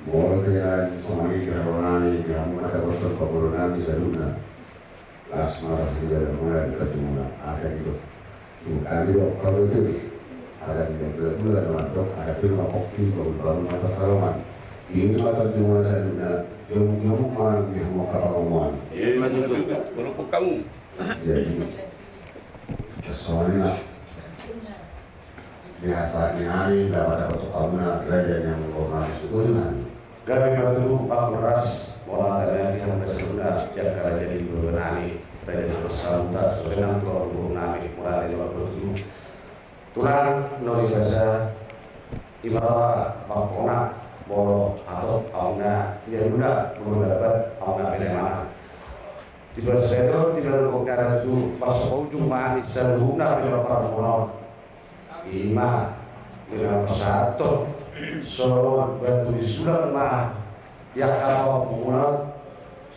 Boleh semani karonani kamu ada betul keburunan bisa dulu asmara sudah mulai ketemu asal itu bukan itu kalau itu ada di kedua dengan dok ada firma kopi bangun mata salaman ini mata di mana saya yang mana yang mau kapal omongan ini mah itu kelompok kamu jadi soalnya biasa ini dapat kamu nak raja yang orang sukunan kami bertemu Pak Beras mulai dari sampai sebenarnya yang kerja di Brunei dari Nusantara sebenarnya kalau Brunei mulai dari waktu tulang nori biasa ibarat bangkona bolo atau auna dia juga belum dapat auna bagaimana di Barcelona tidak ada itu pas cuma seluruhnya berapa mono lima satu so batu di sulam mah ya kalau bunga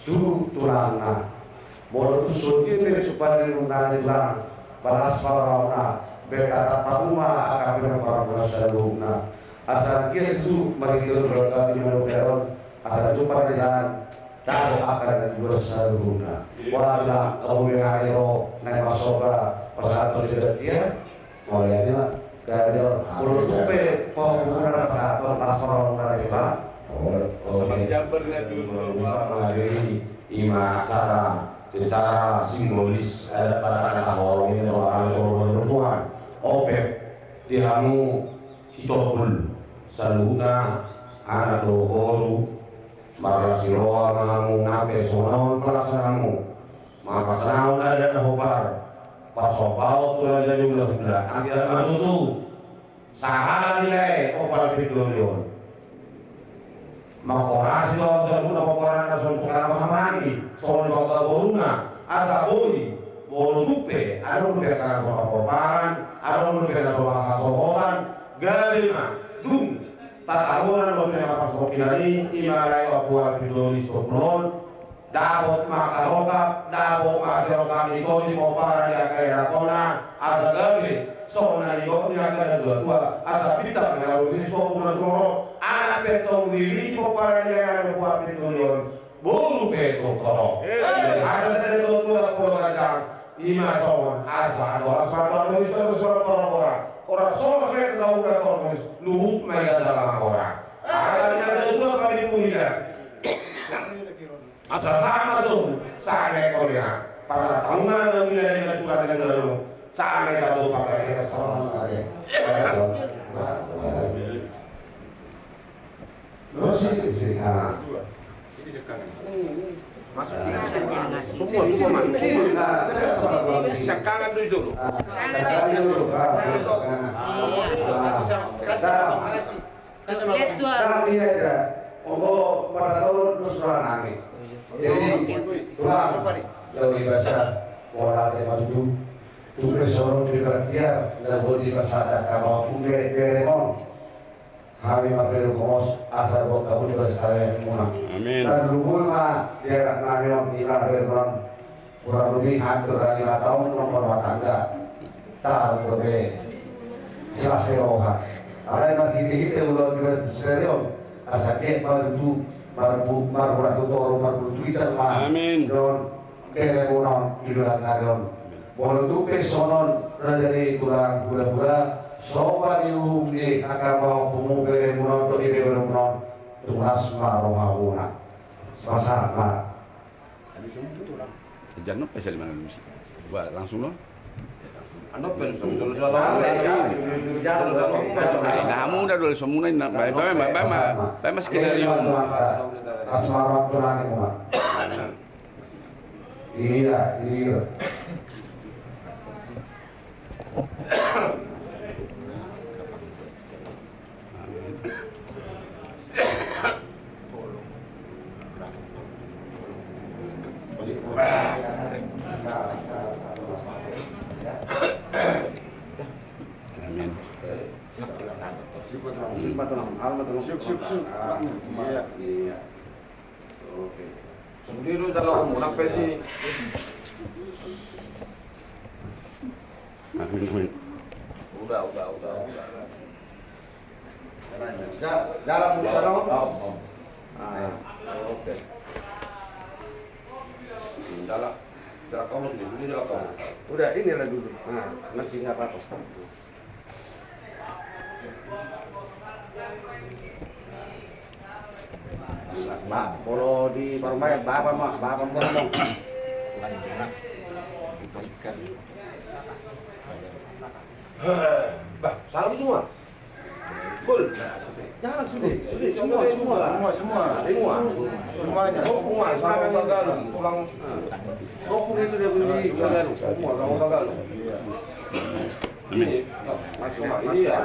su tulangna bolo tu sogi me supaya nunani lang balas parana berkata pamuma akan berapa saluna asal kia itu mereka berkata di mana asal itu pada jalan tahu akan bersaluna wala kamu yang ayo naik masoba pasal itu dia mau lihatnya Kadang pulau tupe pengguna satu pasal lagi pak. jambernya dulu menghadiri lima acara secara simbolis ada pada anak orang ini orang Tuhan. Opep dihamu hitopul saluna anak dogoru marasiroa ngamu ngape sonon pelaksanamu maka senaun ada hobar pasopau tu aja jumlah sudah akhirnya madu tu sahaja nilai opal pidolion makorasi lo sebut apa orang nasional karena mahamani soal kota boruna asa boli bolu tupe ada lupa karena soal poparan ada lupa karena soal kasohoran galima dung tatahuan lo punya pasok kinani imarai opal pidoli soknon Dapot makaroka, dapot makaroka niko di mopara dia kaya kona asa gawe so na niko dia kaya dua asa pita ngelalu di so puna soro anak petong wiri mopara dia kaya buat pitulyon bolu peto koro ada sede dua puluh kacang lima son asa asa baru bisa bersuara orang so kayak tahu kata orang luhut maya dalam orang ada dua kali punya asal sama tuh sana korea pada tahun lalu nilai kecuali dengan dulu sana kalau pakai kita sama aja terus sih ini sekarang masuk sekarang dulu oh pada tahun terus nangis jadi pulang dari bahasa pola tema itu tugas orang berbiar dan bodi bahasa ada kalau pun beremon hari mampir komos asal buat kamu juga sekali muna dan dulu mah dia nangis ilah beremon kurang lebih hampir 5 tahun nomor rumah tangga tahu lebih selesai roha ada yang hiti ulang juga serius asake baru marbulah tu orang marbulah Twitter mah don kere unon iluran nagon bolu tu pesonon rajani tulang gula soba dium di akabau pumu bere unon tu ibe bere unon tunas marohauna sama jangan lupa saya mana musik buat langsung loh ando pen kamu udah dulu semua ini baik mas kita lihat asmara tulang ini mah ini amin iya oke sendiri kalau mau sih udah dalam usaha Dalam kamu sendiri, ini dalam kamu. Udah ini lah dulu. Nah, nanti nggak apa-apa. Pak, kalau di Parumaya, bapak ngomong. Bah, salam semua. Kul. Jangan semua. Semuanya. Semua sama Gagalu. Pulang. Rokok itu dia beli Gagalu. Semua sama Gagalu. Amin. Ini ya.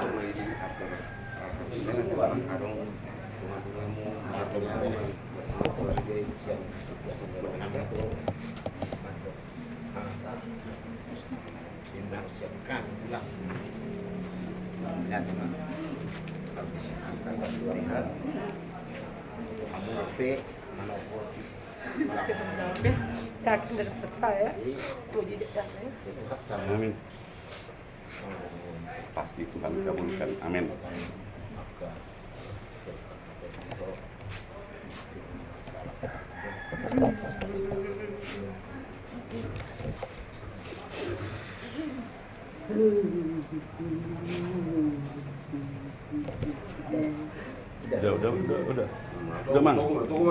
Pasti terjawab ya. Yakin dan percaya. Puji dan Amin. Pasti Tuhan kabulkan. Amin. Udah. Mang. Tunggu.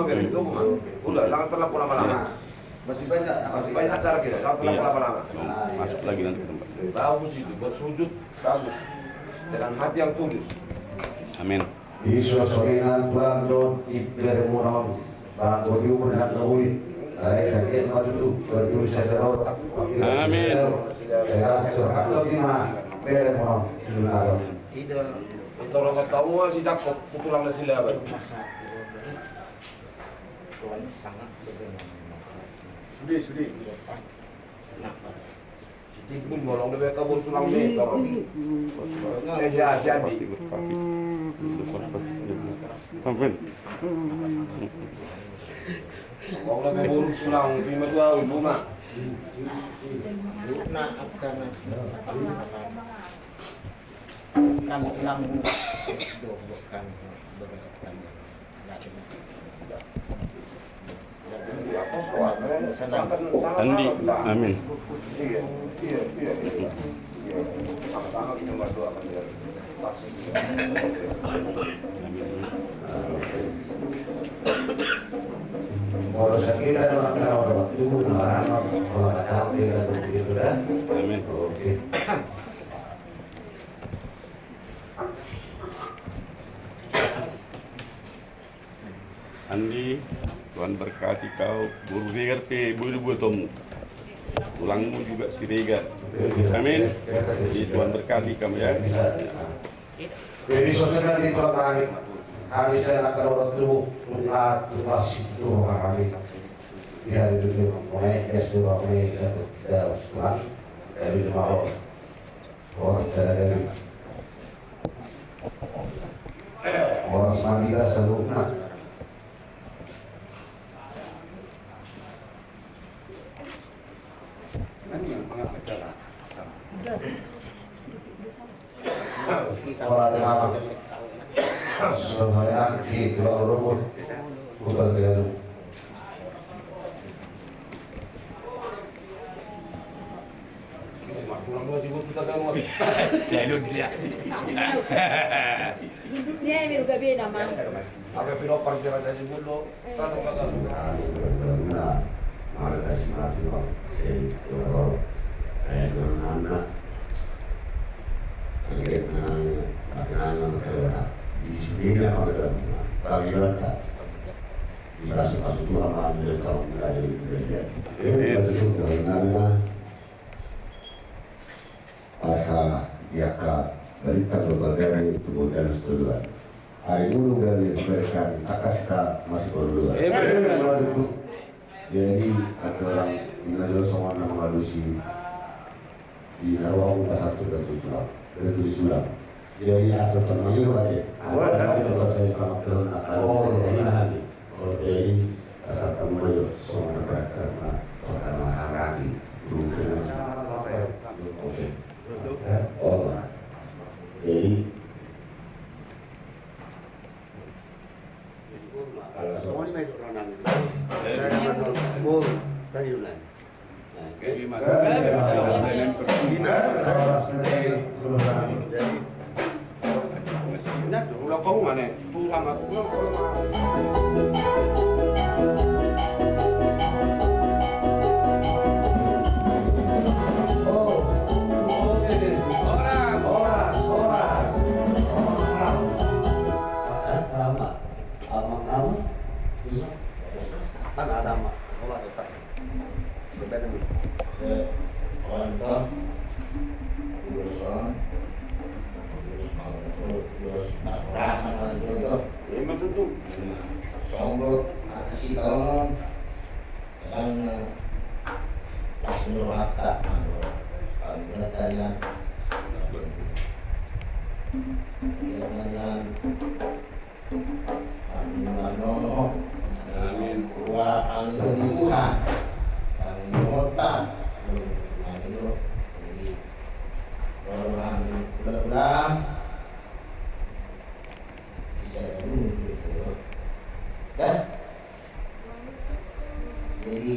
Udah, jangan terlalu lama-lama. Masih banyak acara kita, jangan terlalu lama-lama. Masuk lagi nanti ke tempat. Bagus itu, bersujud bagus. Dengan hati yang tulus. Amin. Isu soinan pulang don iper monon bang bodiu benar ngawin ay sakit madu bodiu sedero Amin. saya curhat lagi mah iper monon dunaro Untuk orang tahu si Jakob putulang na sila ba? Sudi. Si Tigbul mo lang na kabul tulang ni toro. Jadi. Amin. Wong na bubur tulang di madwa bunga. Kan lang bukan berdasarkan Andi. Amin. Iya. Sama-sama kita berdoa akan saksi. kalau sakit ada makan waktu malahan kalau ada dia begitu dah Amin. oke Andi, Tuhan berkati kau, Guru Regar pe, buat tomu. Tulangmu juga si Regar. Amin. Jadi Tuhan berkati kamu ya. jadi sosial di tulang kami saya akan orang tubuh tugas itu kami di hari itu mulai S2 mulai sudah setelah dari 5 orang dari orang semangita seluruhnya orang ada apa sebenarnya di pulau rumput bukan garu Pulang dua sibuk kita kan lagi. Duduknya ini juga beda, Mas. Apa pilopar kira dari sibuk lo? Tahu kagak? nah malah kasih mati bang saya kalau anak kaget nanya kerja di sini kan ada kami lata dikasih masuk Tuhan ambil tahun dari belajar ini betul karena asa yaka berita berbagai tubuh dan setuduhan hari dulu dari mereka takasika masih berdua jadi ada orang tinggal sama nama malusi di Narawang satu dan tujuh sulam jadi asal temannya ada kalau saya kalau ke nakal kalau jadi asal temannya sama mereka karena harami itu oke oh jadi Semua ini itu orang nabi. Dari mana bor dari mana? Ingat tuh, udah kau mana? Pulang aku pulang. Kan ada mak, olah tetap. Berbeda nih. Emang tuh. Songgo kasih tahun yang langsung rata kalau tanya jangan amin manono amin kuat amin Tuhan amin kota amin jadi orang bulan-bulan bisa dulu gitu kan jadi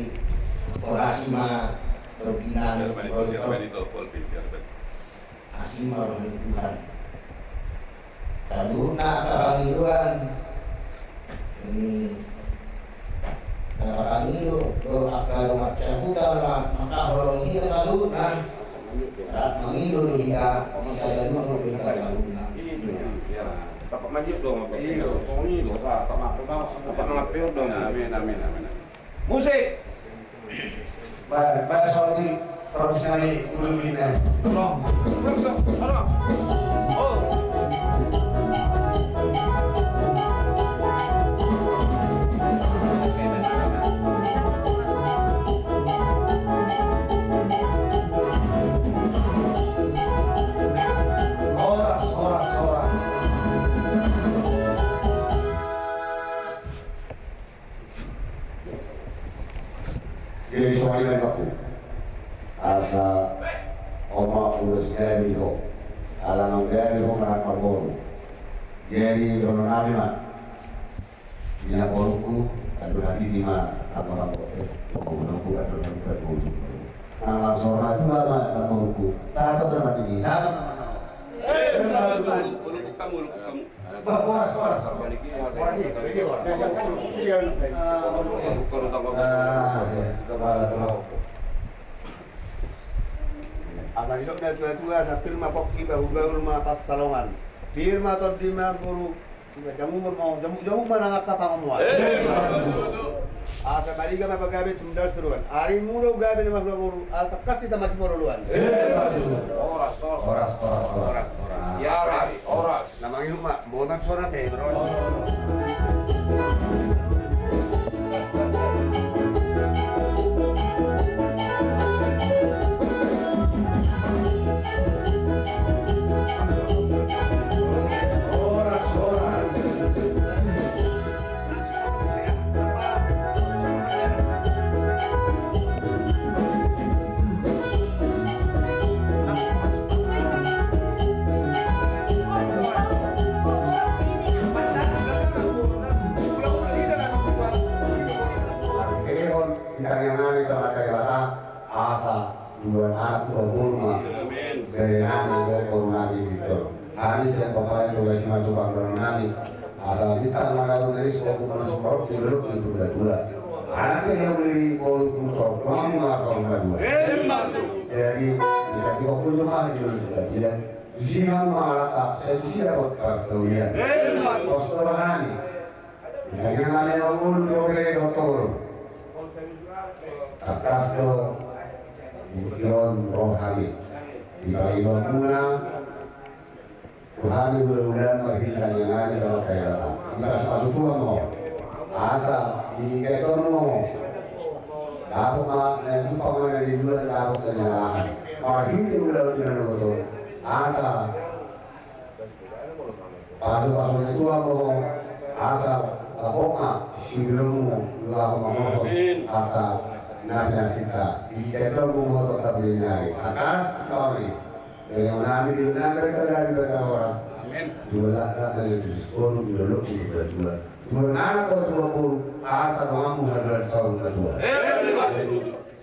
orasi mah pembinaan asima oleh Tuhan kaduna karangiruan ini karangiru do akal macam maka orang ini selalu nah mengiru dia saya dulu kita selalu Bapak maju dong, Bapak. Iya, oh ini loh, Pak ngapel dong. Amin. Musik. Pada soal ini profesional belum ini. Tolong. Oh. Jadi soalnya aku asa oma ulas gari ho ala no gari ho na parboru jadi dono nalima ina boruku adu hati di ma apa aku boruku adu boruku nang langsung itu lama tak boruku satu teman ini satu kamu asal hidup dari tua-tua sa firma pokki bahu-bahu ma pas salongan firma atau di ma guru jamu mau jamu mana ngapa pangamuan asa baliga ma pagabe tumdal turuan ari mulo gabe ma guru al takas kita masih poruluan Oras. Ya, oras. namanya lu mak bonan suara teh dua anak dua burma dari nani dari nani gitu hari saya kemarin tugas sama tukang nani asal kita mengatur dari sekolah bukan sekolah di belok itu dua anaknya yang beli bolu kumpul kami masuk dua jadi kita tiga puluh rumah di belok dia di sini kamu mengalahkan saya di sini dapat persetujuan kos terhani yang ada yang ngulu dari dokter atas do Yon rohani di Kalimantan mula rohani udah merhitkan yang ada dalam kehidupan kita masuk tua mau asa di ketor mau aku mah yang jumpa mana di luar aku kenyalahan merhitkan udah betul asa pasu itu mau asa kapoknya si belum lalu mau kata nabi nasita di ketor mau tetap dinyari atas kami dari mana di nabi dari berkawaras dua lakar dari sekolah dulu dua Dua anak kau dua puluh asa kamu haluan tahun kedua.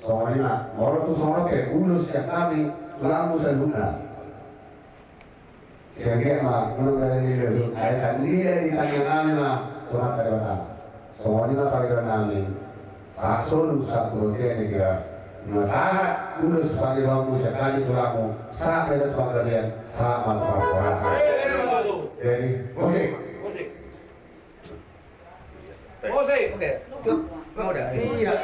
Soalnya lima, orang tu soalnya kayak ulus yang kami tulangmu seluna. Sehingga mah pulang dari ini, ayat dia di tangan kami mah tulang terbatas. Soalnya pakai kami, saksul sakul dia ni kira. Masalah ulus pakai kamu sekali tulangmu, sampai datang kalian sama perasa. Jadi, musik. Oke, yuk, mau dah. Iya.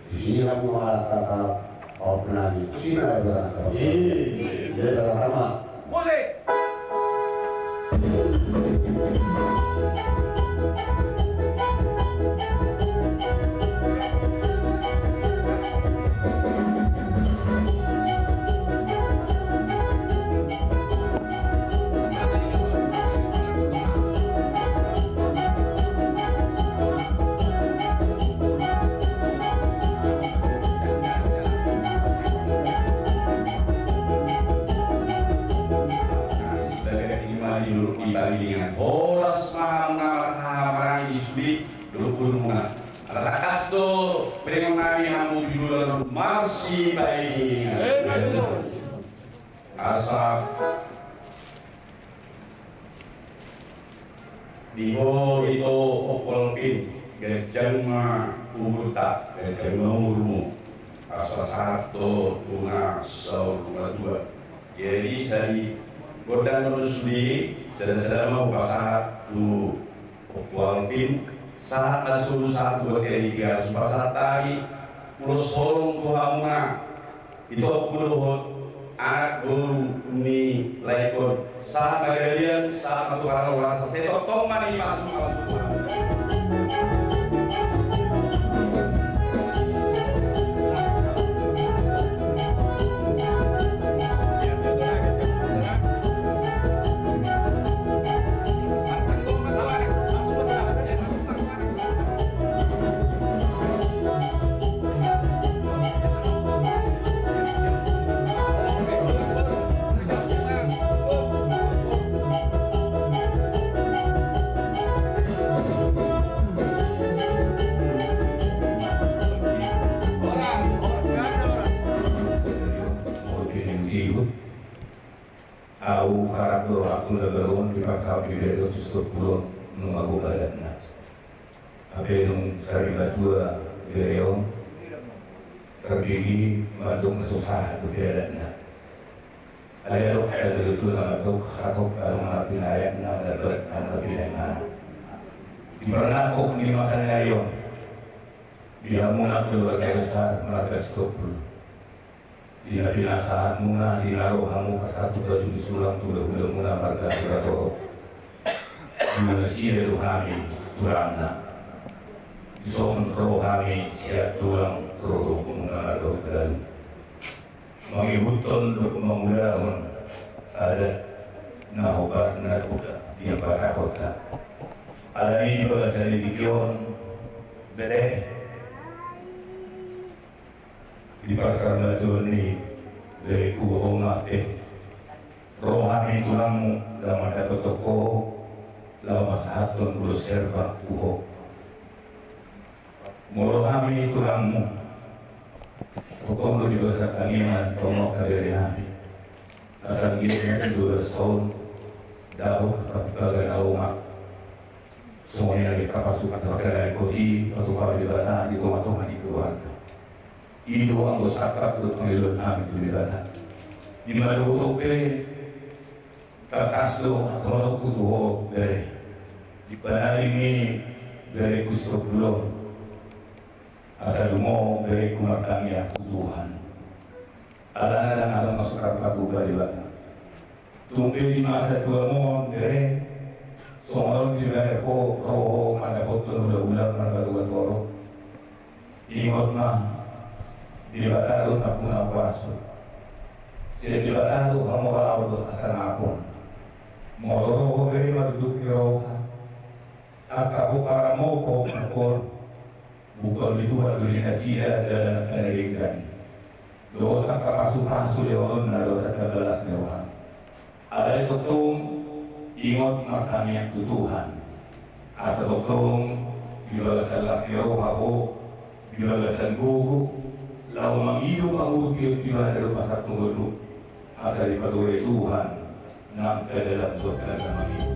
Di sini kamu mengalahkan kata oh penani. Di sini ada kata-kata. Jadi sama. Musik. Dibandingkan bolas marang isbi dulu muna rakas to premani hamu jualan marsi bayi asa diho itu opol pin gajang ma umurta gajang ma umurmu asa satu tuna saur dua jadi sari godang terus di sedang mau pasar tu pin saat masuk satu tiga pasar tadi pulau sorong tu hamuna itu puluh anak guru ni laikon saat kalian saat satu kalau rasa saya toman ini masuk. Aku harap aku nagaroon di pasal video itu stop pulau mengaku badannya. Apa yang sari batua video terdiri mandung kesusahan badannya. Ada roh ada itu nama tu hatok kalau nabi ayatnya dapat nabi ayatnya. Di mana kok ni makan layon dia munak keluarga besar marga stop pulau. Di saat muna di narohamu kasatu baju disulang tudah muna marga turato muna sile rohami turana dison rohami siap tulang roh muna marga kedalu mengibuton mengulahun ada nahobat naruda di pada kota ada ini bahasa dikion bere di pasar batu ini dari kubu mate rohani tulangmu dalam ada toko lawan masahaton ulo serba uho. Moro kami tulangmu, tokono di dosa kangiman tomo kadere nabi. Asal gini dua tahun, daw kapipagan na umak. Semuanya lagi kapasukan terkadang koti patukaw di bata di tomatongan di keluarga. Ini doang lo sakap lo pangilon namin di bata. Di mana utope kakas lo atau kutuho dari di panaring ini dari gusto belum asal mo dari kumatangnya kutuhan. Alam na lang alam masuk kapatuka di bata. Tumpi di masa tua mo dari Songon di wilayah ko roho manapot ulang manapatugat toro. Ingot na di batalo na punang waso. Sila di batalo hamoraw do asanapon. Moro roho beri maduduk ni roha. Akapo para mo ko bukol. Bukol itu maduli na sila dalam kanaligan. Doon ang kapasu-pasu leonon na doon sa kadalas ni roha. Ada itong ingot makami ang tutuhan. Asa toktong bibagasan lasiro hako, bibagasan gugu, lau mangido pangurupiyot kibadaro pasak tunggulo, asa di patuloy Tuhan ng kadalang surga na mangido.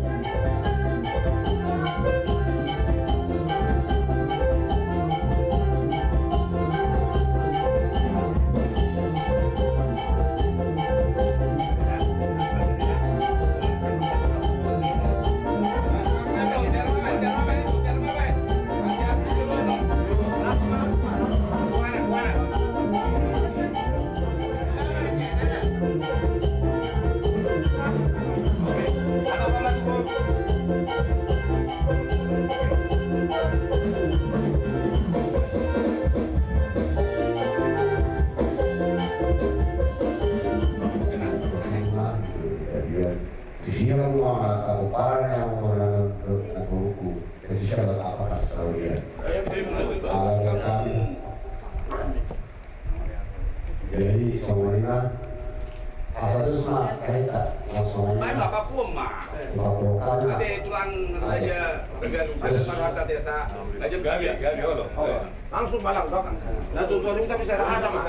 Dia mau kabupaten yang mau nagburuku, jadi siya apa kasih dia. Awal kami, jadi semuanya asal itu semua kita langsung. Main bapak pun mah. Bapak Ada tulang aja bergantung saya marwata desa. Aja gabi loh. Langsung malang belakang. Nah tujuan kita bisa ada mah.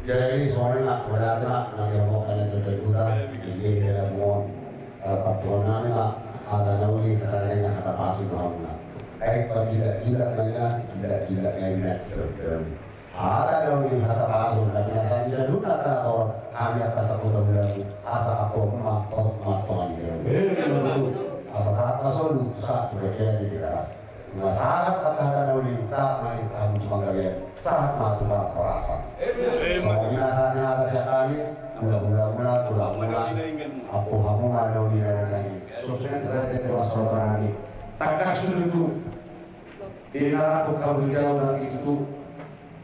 Jadi semuanya berada nanti mau kalian juga ini dalam mau Papua nama ada nauli katanya kata pasir doang. Kalau tidak mana tidak nggak ada nauli kata pasir. Tapi asal bisa dulu kata orang hanya kata putar bulan asal aku maton dia. Asal saat masuk saat mereka di keras. Nggak saat kata nauli saat main kamu cuma kalian saat matu malah perasaan. Semuanya asalnya ada siapa kali. Mula-mula aku kamu mana di lagi. Sosoknya terhadap masalah ini. Takkan sudah itu. Di aku kau jauh lagi itu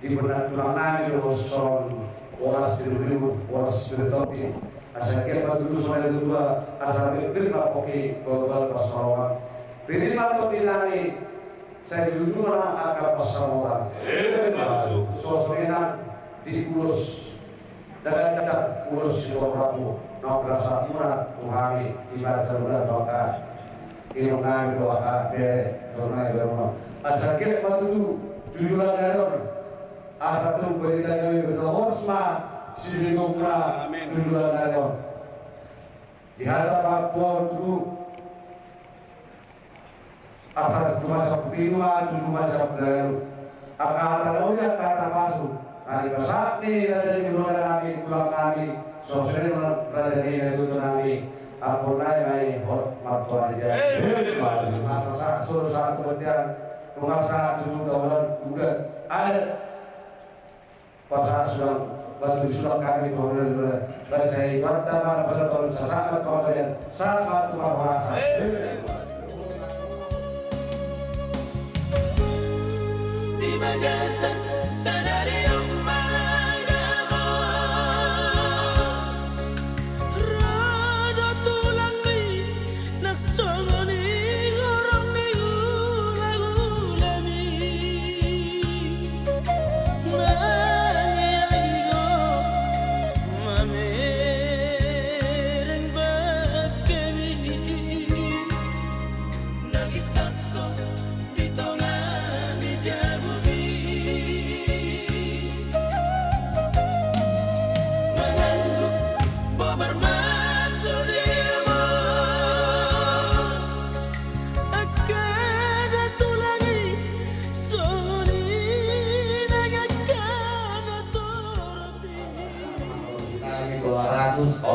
di benak tulangan di roson oras dulu oras bertopi. Asal kita dulu sampai dua asal berpikir pakai global pasaran. Pilih atau dinari saya dulu orang agak pasaran. Sosoknya diurus. Dan urus si Prabu, nak berasa murah Tuhani ibadah sebulan doa, ilmu doa bere doa bermo. Asal kita batu tujuan dalam, asal tu berita kami berdoa semua si bingungna tujuan dalam. Di hadapan Tuhan tu asal cuma seperti cuma seperti kata kata masuk. Hari besar ni dari keluarga kami, pulang kami, sosial dari itu kami, apa naik martuan dia. Masa suruh saat kemudian rumah tujuh tahun juga ada pasal sudah batu sudah kami turun dari saya pertama pasal tahun sangat kemudian sangat merasa. Di Magasan sadari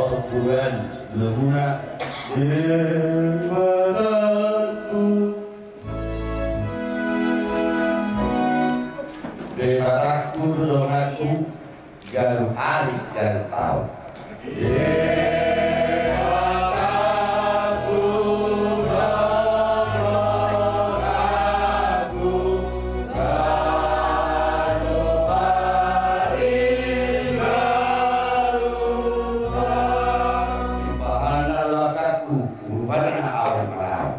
bulan lemuna dewaku dewataku donganku garu hari garu tahun dewataku donganku garu hari garu tahun bahana lakaku urubana awal malam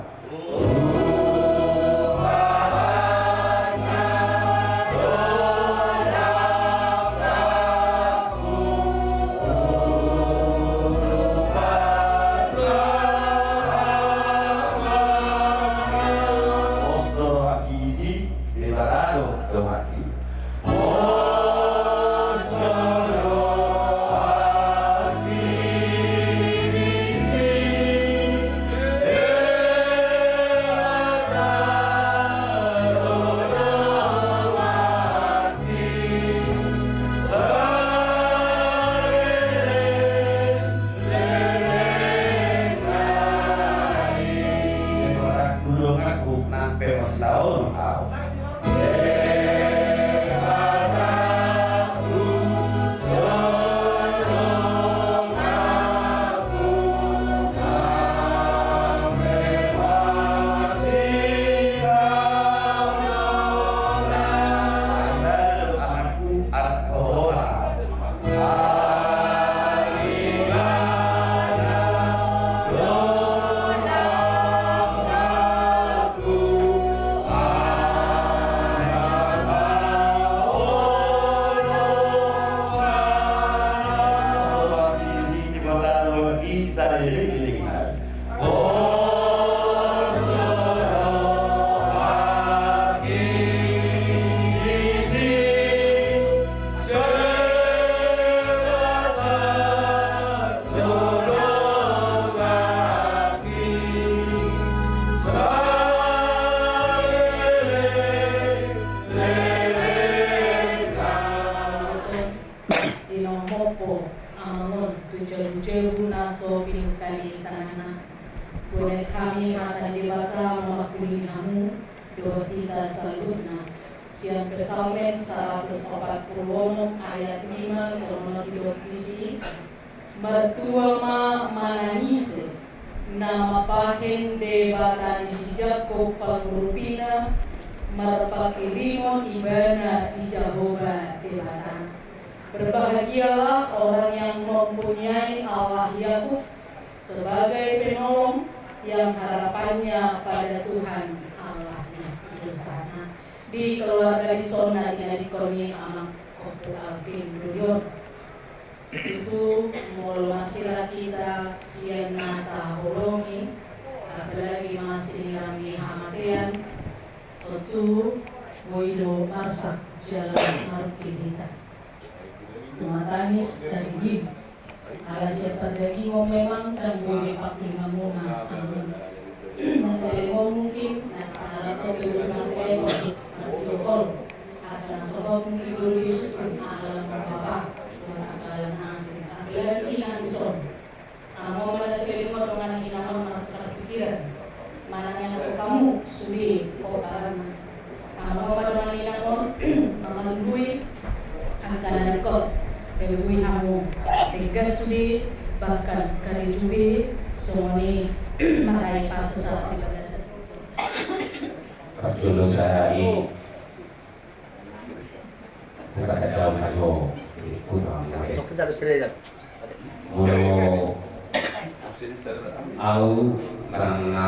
boleh kami mata debata memakulinamu doa kita selanjutnya siang Psalmen 140 ayat 5 sono diopisi mertua ma manangise nama pahen debata si Jakob pangurupina marpakilimon ibana di Jehovah debata. Berbahagialah orang yang mempunyai Allah Yakub sebagai penolong yang harapannya pada Tuhan Allahnya itu sana. Di keluarga di Sona tidak dikoni amang Kopul Alvin Duyon. Itu mul masih kita sian mata holongi apalagi masih nirami hamatian tentu boido marsak jalan marukidita tumatamis dari hidup ala siapa dari memang dan boleh pakai ngamuna masih mungkin ala atau boleh pakai atau akan sebab mungkin boleh sukun ala bapak ala nasi lagi nangison mau masih dengan hinaman mereka pikiran mana yang kamu sudah kobaran mau pada hinaman mengalui akan kau dewi kamu tegas sudah bahkan kali juga semuanya meraih pas saat ibadah. Dulu saya ini bukan ada maju putang saya. Mau au karena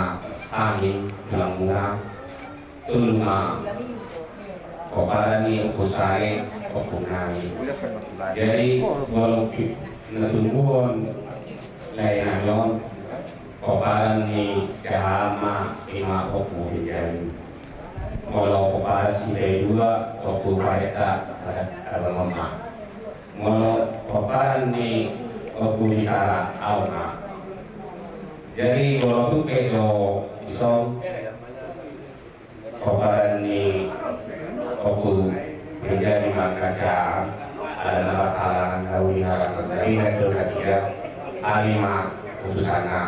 kami bilang murah tulma koparani usai opunami. Jadi walau natungguan lain yon koparan ni sama lima opu hijau. Walau koparan si dua opu pareta ada mama. Walau koparan ni opu disara auna. Jadi walau tu keso isom koparan ni opu menjadi makasya ada nama kalangan kawin haram dari hasil kasih Alima putusannya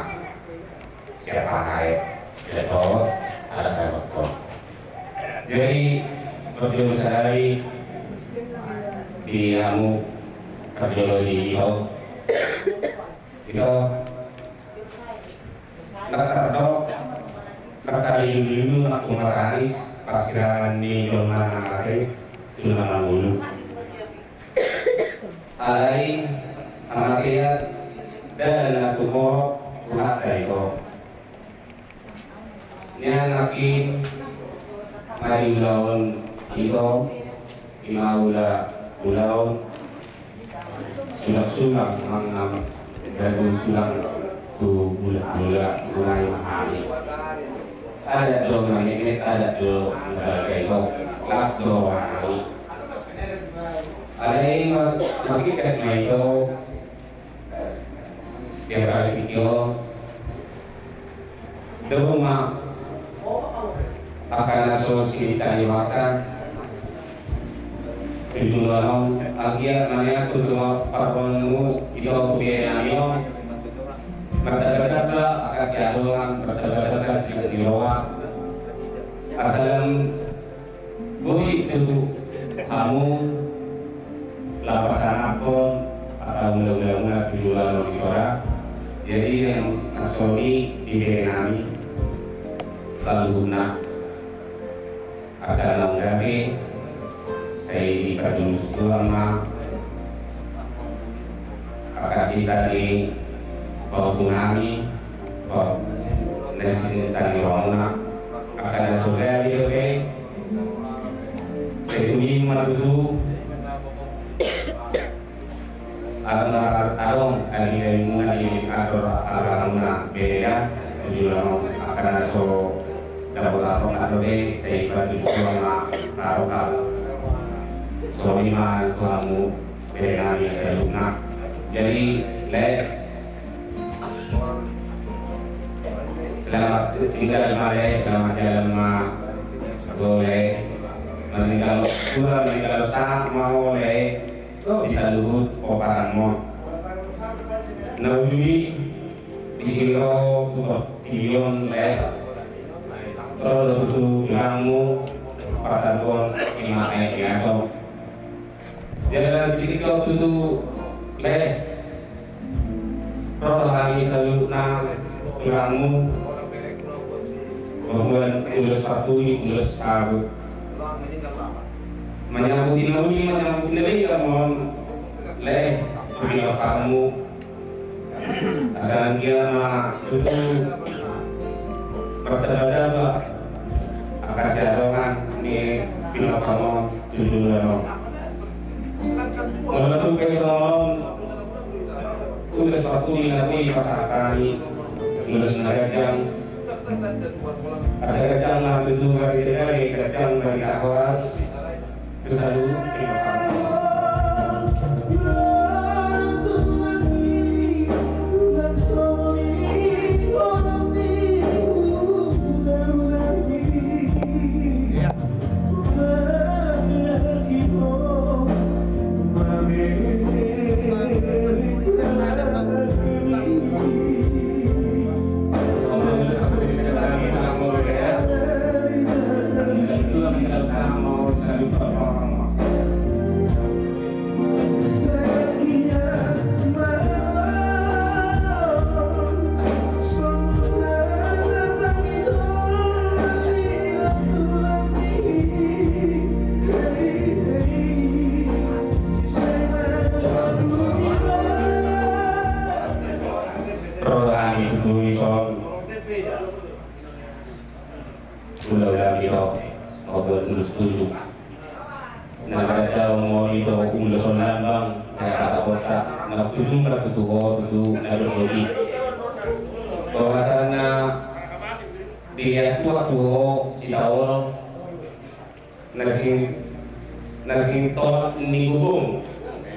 siapa hari itu ada kayak betul. Jadi betul sekali di kamu kardiologi itu nakali dulu aku maranis pasiran di domain anaknya cuma dulu. Alai amatiat dan anak tumor ulat itu. Nyanakin mari ulaun itu imaula ulaun sulang mengang dan sulang tu bulat mulai mahali. Ada dong ini ada dong kayak itu kelas doang. Ada yang mungkin kasih itu dia berada di kilo rumah akan asosiasi taniwatan itu lalu akhir nanya tutup parponu itu biaya nio bertanda-tanda akan siadoan bertanda-tanda siloa asalam bui itu kamu lapasan akon atau mula-mula tujuh lalu di kota. Jadi yang asoli di kami selalu guna akan menggapi saya dikajulus ulama kasih tadi bahwa kami bahwa nasi tadi wana akan ada saudara dia oke saya tunjuk mana itu arong dari mulai ador agamna beda juga akan aso dapat arong adore saya bagi selama arokal so lima kamu beda yang saya lupa jadi selamat tinggal malai selamat jalan boleh meninggal pula meninggal sah mau boleh bisa luhut oparanmu naujui di sini tuh pilihan kalau tuh bilangmu patagon lima so jadi titik kau tuh kalau kami selalu bilangmu bahwa ulus satu ini ulus sabu menyambut ini kamu beliau kamu asal dia itu bertanda-tanda akan siadongan ini beliau kamu judul dalam kalau itu kesonon ulus satu ini lagi pasal kali ulus nagajang asal kajang lah itu dari kajang dari akoras itu selalu terima kasih. Udah kita ngobrol dulu setuju. Nah ada mau itu udah sonan bang, kayak kata kosa, nak tujuh nggak tutup ada lagi. Bahwasanya dia tua si awal nasi tol ninggung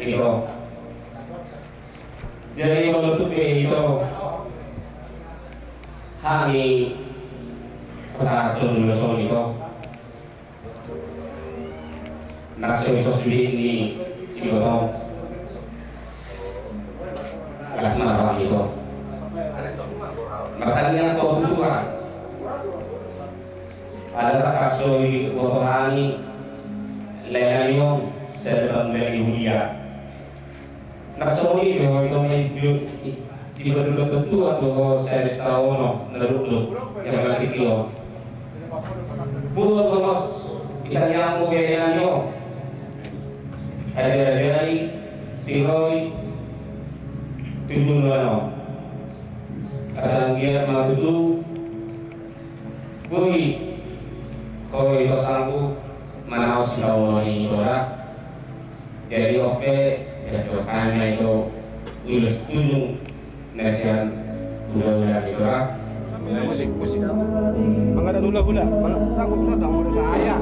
itu. Jadi kalau tuh itu kami pesantren dulu soal itu nak sosok ini itu alas malam itu. Makanya tuan ada kasoi wotohani lelanyo sa dalam Yulia. Nakasoi bahwa itu dulu tentu atau saya tahu narulog yang lagi kilo. Buat bos kita yang mau lelanyo ada dari Tiroy tujuan asal dia matutu boy kalau itu sanggup manaus kalau ini dorak jadi oke ya dokannya itu lulus tunjuk nasihat bulan itu lah musik mangga ada hula takut sudah mau saya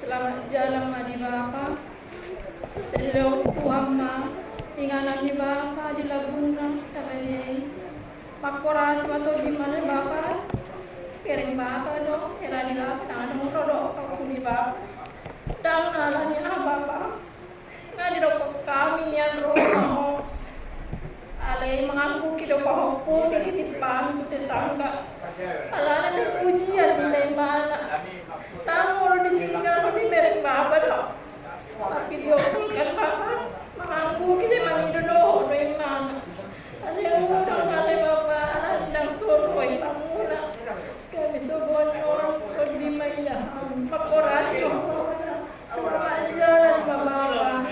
Selamat jalan madi Bapak. Sedih Tuhan Inganan di Bapak di Laguna kami Pakoras atau di mana Bapak kirim Bapak dong kira di Bapak tangan rodok aku di Bapak dan alanya Bapak nggak di rokok kami yang roh alai mengaku kita bahaku dikit paham tetangga alana di pujian di mana tahu ditinggal di merek Bapak dong tapi dia kan Bapak mengaku kita mandi dulu dari mana ada yang udah ada Bapak ada yang suruh pamula kami tuh orang di mana pakorasi semua aja Bapak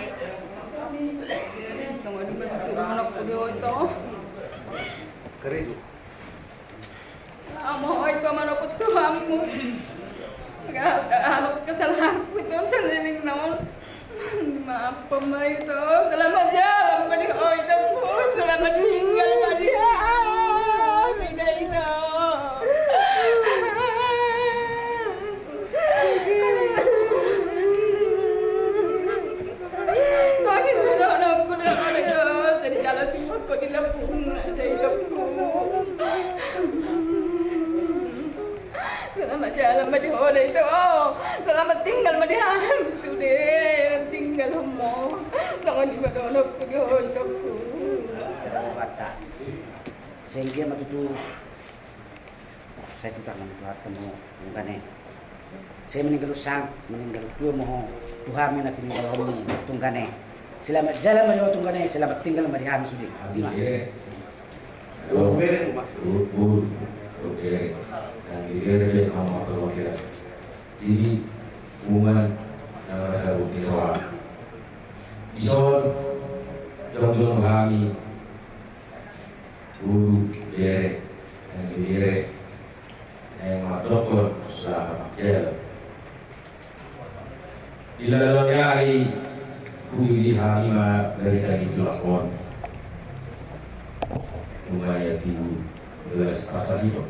semua di mana video itu Keren. mau itu mana pun kamu kalau kesalahanku itu sering naon maaf pemain itu selamat jalan pada itu selamat tinggal pada beda itu kami sudah aku dah ada itu dari jalan timur kau di Lampung dari Lampung selamat jalan pada orang itu selamat tinggal pada sudah tinggal semua jangan di mana nak pergi untuk kata sehingga waktu itu saya tidak ketemu tunggannya saya meninggal dua mohon Tuhan minat tinggal orang tunggannya selamat jalan pada tunggannya selamat tinggal pada kami sudah Oke, yang diri nama perwakilan. Jadi hubungan ada bukti roh. Isor jauh kami guru dere yang dere yang madrokor selamat jalan. Di dalam hari guru di kami dari tadi tulakon. Lumayan tinggi. Belas pasal itu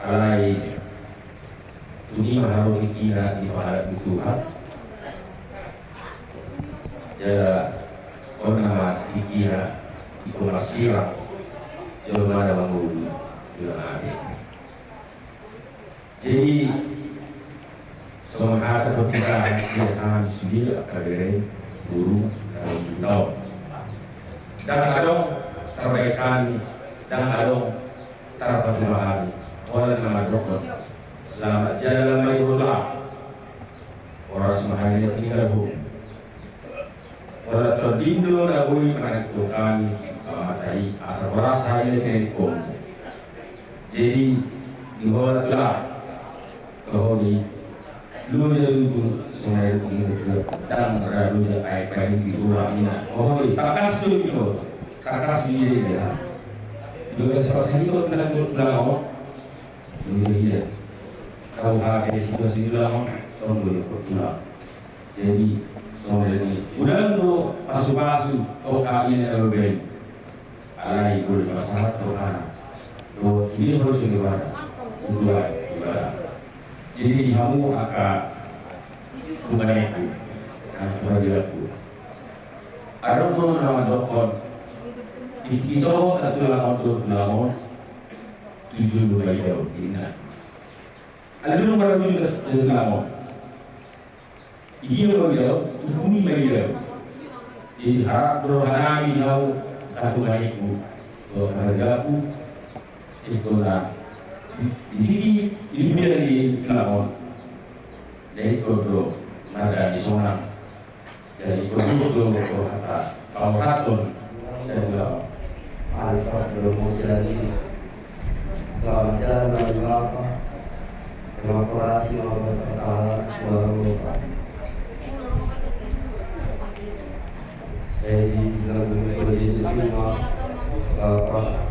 alai tuni maharu kira di pahala Tuhan jala orang nama dikira ikut masira jauh mana bangun bilang hati jadi semua kata perpisahan siapkan sudah kadere guru dan tahu dan adong perbaikan dan adong tarapat memahami orang nama dokter selamat jalan mayullah orang semahanya tinggal orang terdindo nabui menentukan matai asal rasa ini telepon jadi dihoratlah kehoni lu jadi sebenarnya ini dan lalu dia air di luar ini oh takas tu itu takas dia dua seperti itu menentukan dia kalau ada situasi dalam tahun 2000 jadi soalnya ini udah tuh pasu ini ada berbeda alai boleh masalah tuh anak tuh ini harus gimana dua jadi kamu akan bukan itu nah dilaku ada pun nama dokter Iso satu lawan tujuh bayi jauh ini. Ada dulu pada tujuh lawan. Iya bayi jauh, tujuh bayi jauh. Di harap berharap jauh satu bayiku. Kalau ada aku itulah. Ini dari lawan. Dari kodo ada di sana. Dari kodo kata Pauratun dan lawan. Alisa belum lagi selamat jalan bagi Bapak terima kasih maupun kesalahan baru saya dibilang oleh Yesus semua Bapak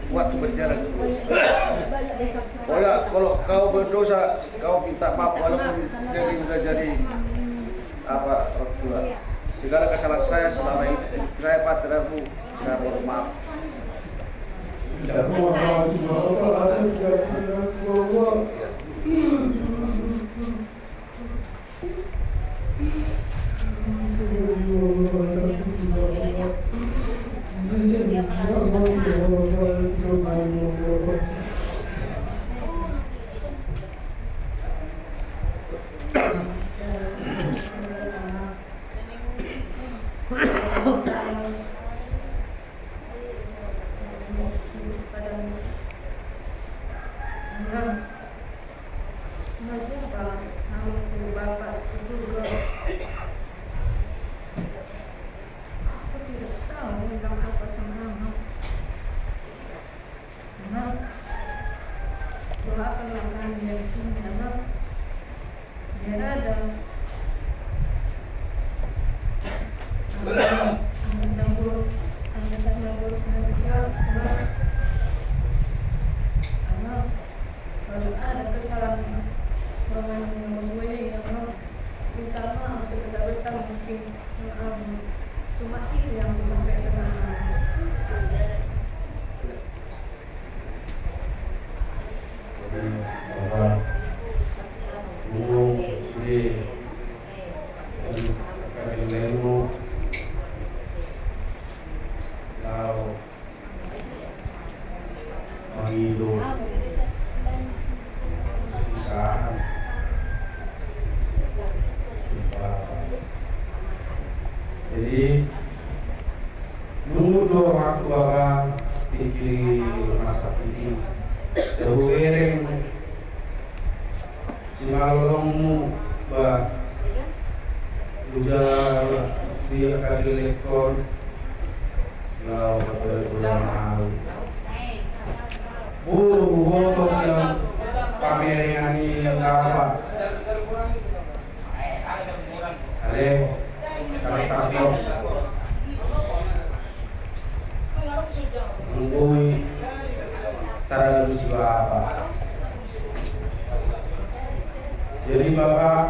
waktu berjalan. Oh ya, kalau kau berdosa, kau minta maaf walaupun jadi sudah jadi apa orang tua. Segala kesalahan saya selama ini saya patriarmu, saya mohon maaf. Jadi nunggu waktu orang pikir masa ini sebueng si malolongmu bah udah dia kali lekor lau berulang malu buru boto siang pameran ini apa ale kami takut menggui tara lucu apa jadi bapak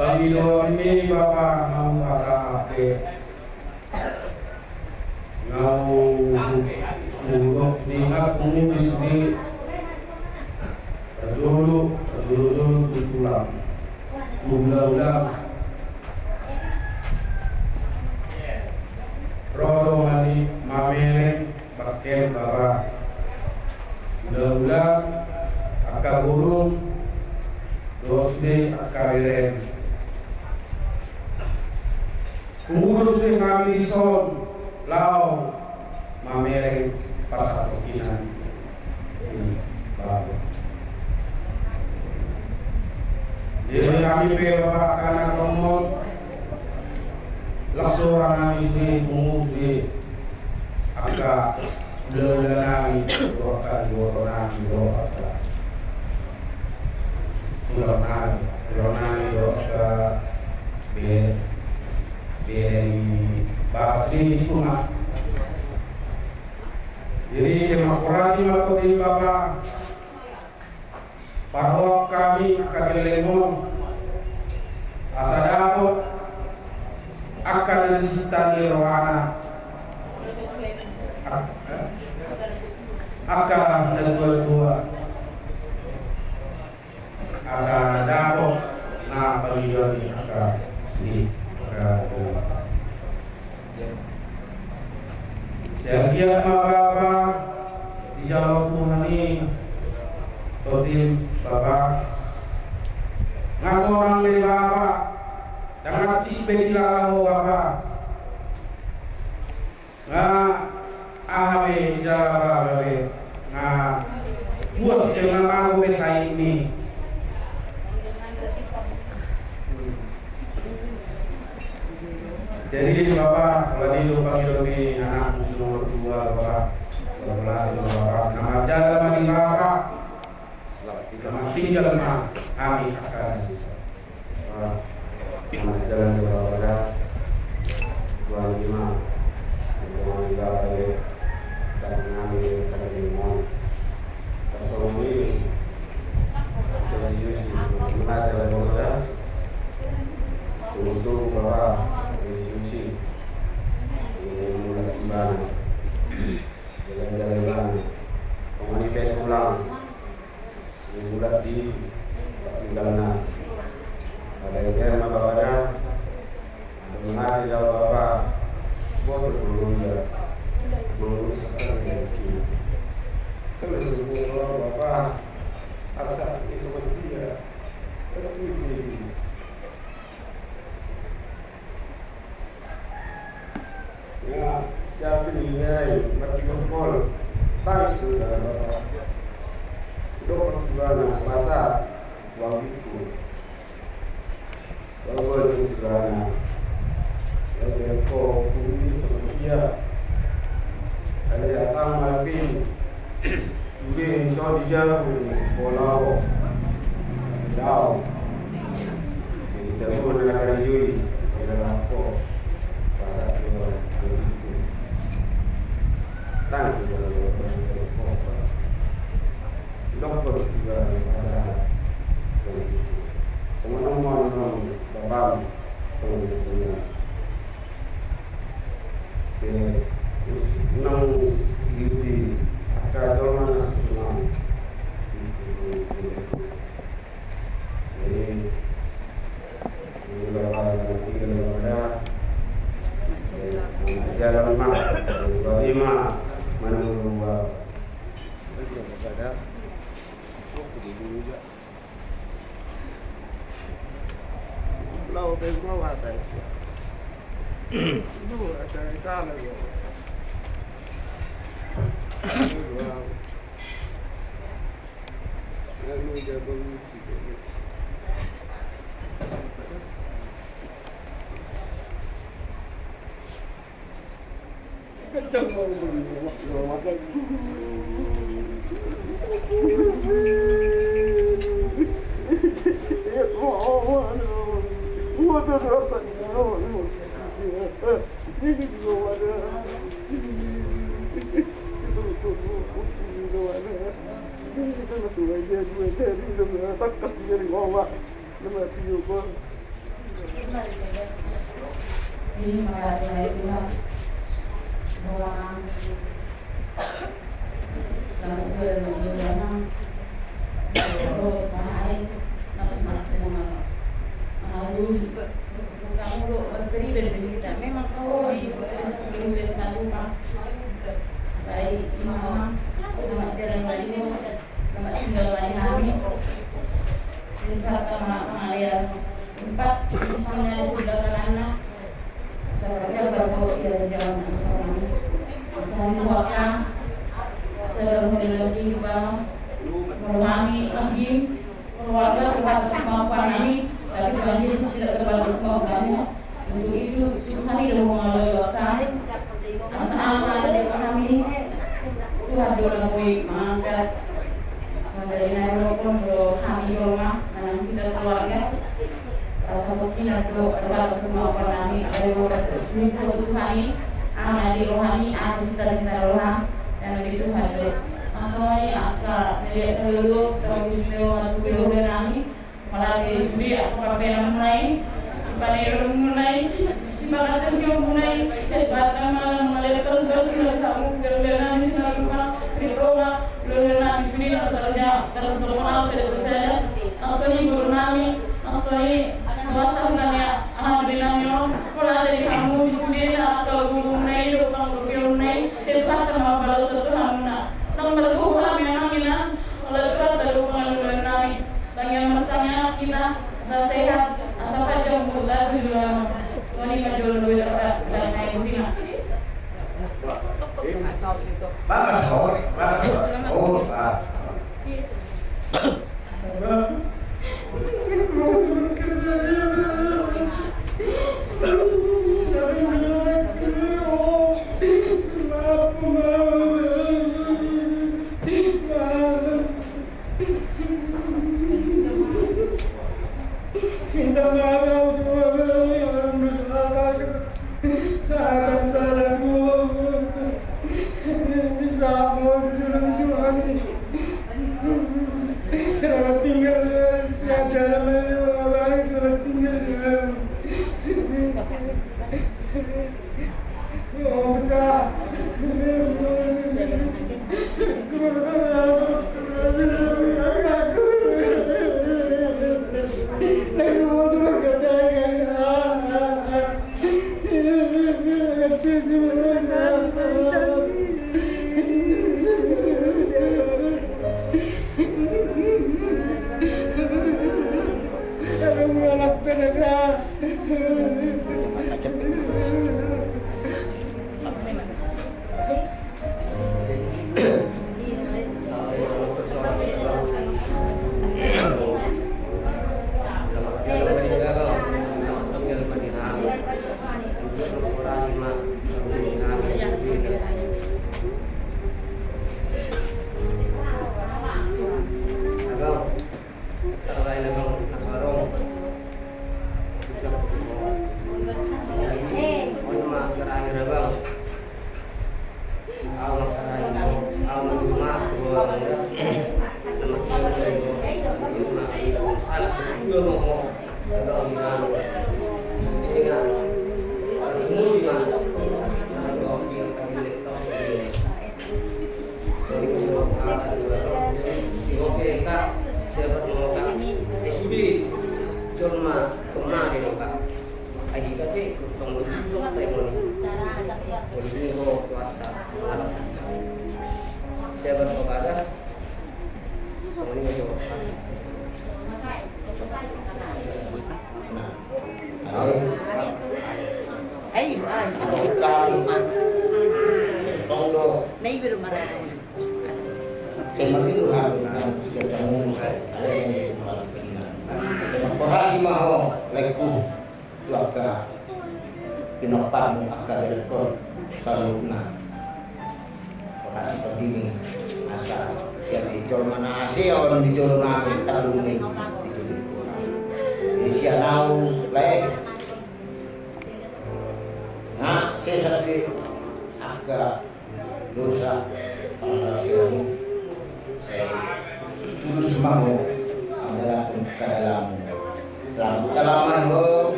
panggilan ini bapak mau apa mau muluk ingat mengulis di dulu pulang ulang rodo mani mamereng pakai bara ulang akar burung dosde akar bereng ngurus di kami son lau mamereng pasar okinan baru jadi kami bapak kanan komod laksoran kami di pungut di angka belanami doakan doakan doa bapak sini itu mah jadi semakurasi atau di bapak bahwa kami akan dilengong asa dapat akan disitani rohana akan dua asa dapat na panggilan akan di Sekian Bapak di Jawa Tuhan ini Todim Bapak ngasorang le Bapak dengan cipe dilalahu Bapak nga ahame jala Bapak nga buat dengan aku besai ini jadi Bapak lagi lupa ini anak nomor 2 Bapak nama jalan mani Bapak selamat tinggal ma kami akan nama jalan Bapak 25 Bapak dan kami ini menarik dari Polda untuk Bapak institusi ini mulai gimana jalan-jalan penganiayaan pulang mulai di tinggalnya ada yang kena bapaknya ada mengaji dari bapak buat berbelanja belum sekarang lagi kalau semua bapak asal itu dia tapi ya siapa nilai mati berpol tangis sudah bapak dokter gimana pasar uang itu kalau itu gimana ya kok ini sepertinya ada yang malapin mungkin so dijauh bola jauh kita pun nak juli dalam apa pasar itu tangis dokter juga masalah teman-teman bapak teman-teman nang beauty agama semua ini bapak tinggal pada jalan mak lima menurut ada Lalu besok ada, itu ada salah ya. Lalu dia beruji. Kencang mau makan. Ini mulai bulan doang sampai bulan kamu beri dan berita memang kau sebelum berita rumah baik imam nama jalan lagi nama tinggal lagi kami kita mengalir 4 misalnya sudah anak saya baru jalan suami suami wakang sebelum lagi bang kami lagi keluarga tempat kemampuan kami tapi Tuhan Yesus tidak terbatas kemampuannya untuk itu kami sudah mengalami wakang asal ada di kami Tuhan doa kami mengangkat dari Nairobi kami rumah dan kita keluarga satu kita terbatas kemampuan kami ada untuk kami amal di rohani atas cita-cita rohani dan begitu hadir masalahnya akan melihat dulu peristiwa atau kami melalui suri apa yang mulai panero mulai ibarat siang mulai sebab melihat terus kamu berbeda di sana Roma berbeda di sini asalnya terkenal tidak bersejarah asalnya bernami asalnya wasannya alhamdulillahnya mulai kamu di sini atau mulai rumah mulai sebab kamu baru satu hamna nomor 2 memang kita oleh terhubungan dengan kami yang masanya kita sehat sampai jam bulan dulu wanita jual duit dan naik bunga. Bagus, oh, Minta maaf yang bersalah salahku bisa mau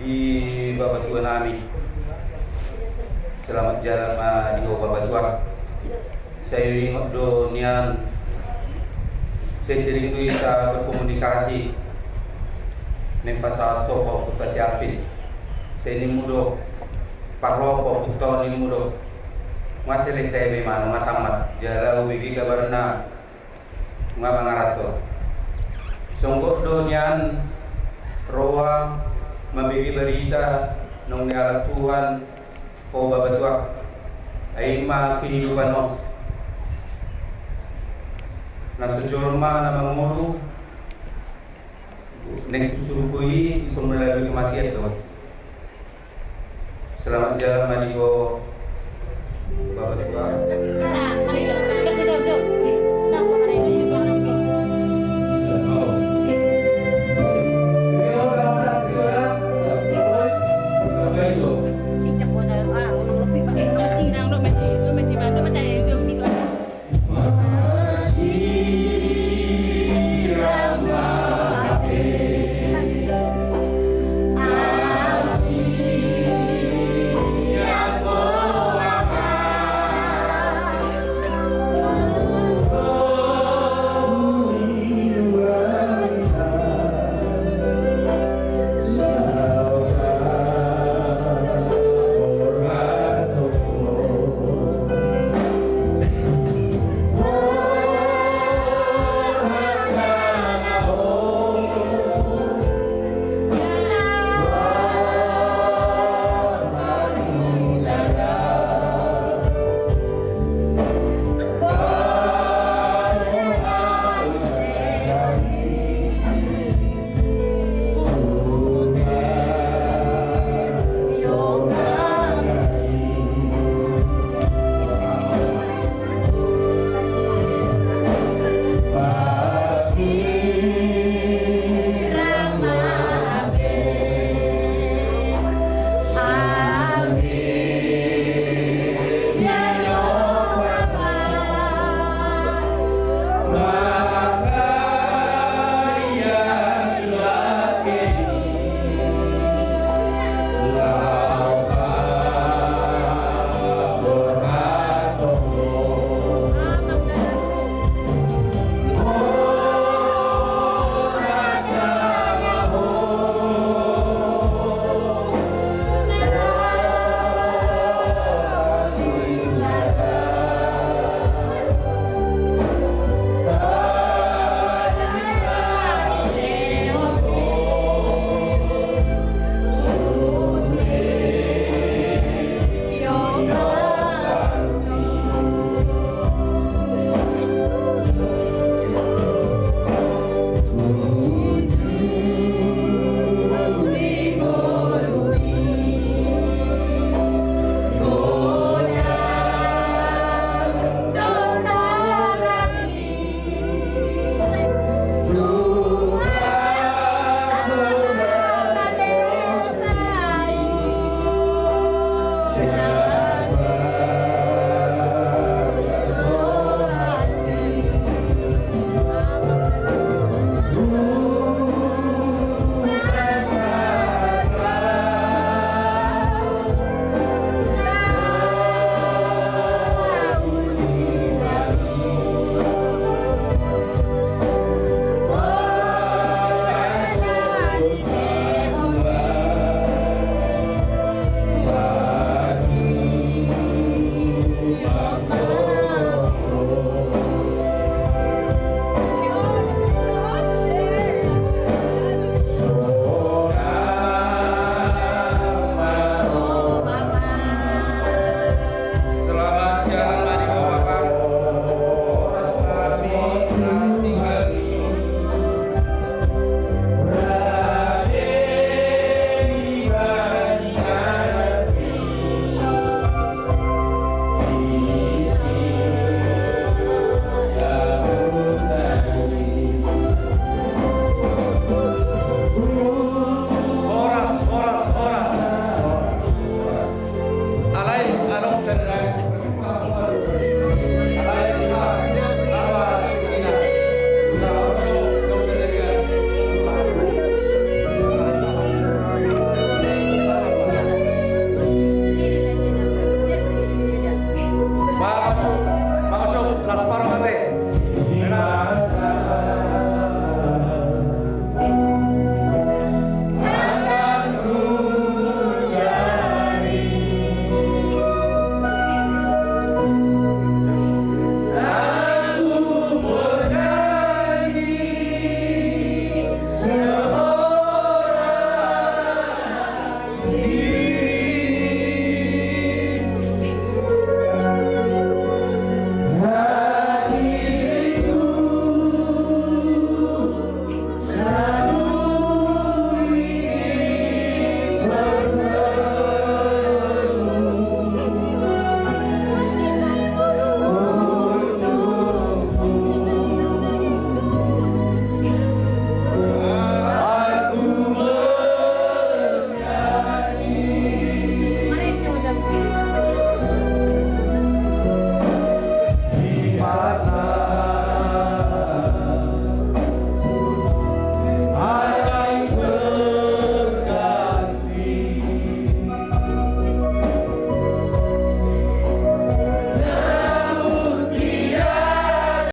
di Bapak Tua nami. Selamat jalan di Bapak Tua. Saya ingat do nian saya sering kita berkomunikasi neng pasal toko putra siapin. Saya ini mudo parlopo putra ini mudo. Masih saya memang matamat jala wigi kabarna ngabangarato. Sungguh do nian roa memberi berita nong niarat Tuhan o Bapak Tua ay kehidupan mo na sejurma na manguru neng susurukui ikut melalui kematian Tuhan. Selamat jalan Madiwo Bapak Tua.